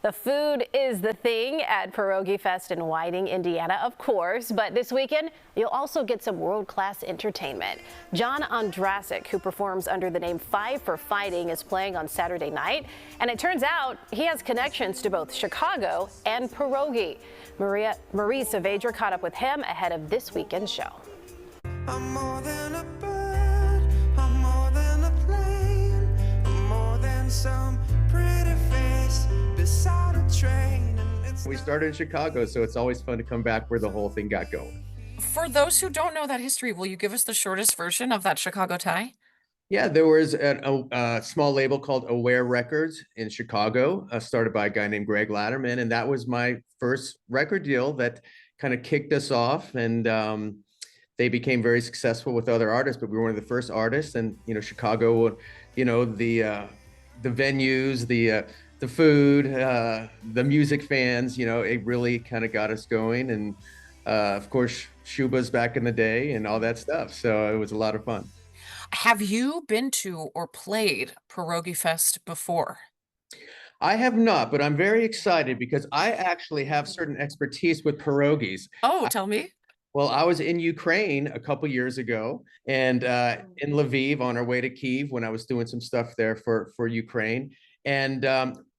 The food is the thing at Pierogi Fest in Whiting, Indiana, of course, but this weekend you'll also get some world-class entertainment. John Ondrasik, who performs under the name Five for Fighting, is playing on Saturday night, and it turns out he has connections to both Chicago and pierogi. Marie Saavedra caught up with him ahead of this weekend's show. I'm more than a bird, I'm more than a plane, I'm more than some pretty face beside a train. We started in Chicago, so it's always fun to come back where the whole thing got going. For those who don't know that history, will you give us the shortest version of that Chicago tie? Yeah, there was a small label called Aware Records in Chicago, started by a guy named Greg Latterman, and that was my first record deal that kind of kicked us off. And they became very successful with other artists, but we were one of the first artists. And Chicago, the venues, the food, the music fans, it really kind of got us going. And of course, Shuba's back in the day and all that stuff. So it was a lot of fun. Have you been to or played Pierogi Fest before? I have not, but I'm very excited because I actually have certain expertise with pierogies. Oh, tell me. Well, I was in Ukraine a couple years ago, and in Lviv on our way to Kyiv when I was doing some stuff there for Ukraine, and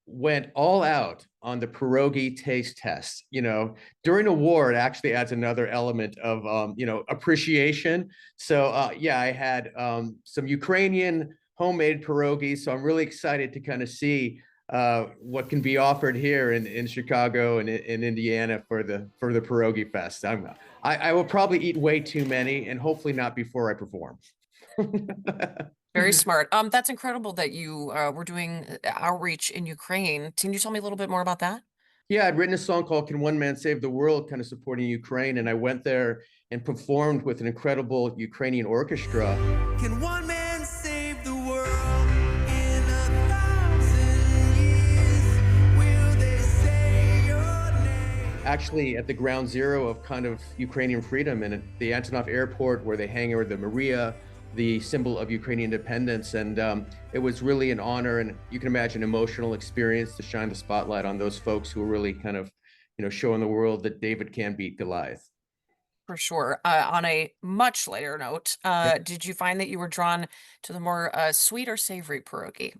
went all out on the pierogi taste test. During a war, it actually adds another element of appreciation. So yeah, I had some Ukrainian homemade pierogies. So I'm really excited to kind of see what can be offered here in Chicago and in Indiana for the Pierogi Fest. I will probably eat way too many, and hopefully not before I perform. Very smart. That's incredible that you were doing outreach in Ukraine. Can you tell me a little bit more about that? Yeah, I'd written a song called Can One Man Save the World, kind of supporting Ukraine, and I went there and performed with an incredible Ukrainian orchestra. Can one man save the world in 1,000 years? Will they say your name? Actually at the ground zero of kind of Ukrainian freedom, and at the Antonov Airport where they hang over the Maria, the symbol of Ukrainian independence. And it was really an honor, and you can imagine emotional experience to shine the spotlight on those folks who were really kind of, showing the world that David can beat Goliath. For sure. On a much lighter note, did you find that you were drawn to the more sweet or savory pierogi?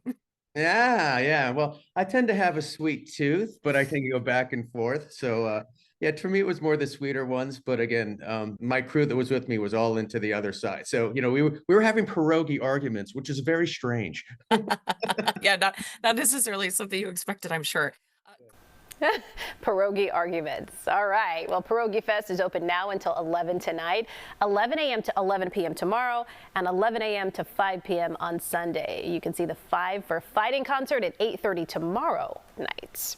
Yeah. Well, I tend to have a sweet tooth, but I can go back and forth. So yeah, for me, it was more the sweeter ones. But again, my crew that was with me was all into the other side. So, we were having pierogi arguments, which is very strange. Yeah, not necessarily something you expected, I'm sure. Pierogi arguments. All right. Well, Pierogi Fest is open now until 11 tonight, 11 a.m. to 11 p.m. tomorrow, and 11 a.m. to 5 p.m. on Sunday. You can see the Five for Fighting concert at 8:30 tomorrow night.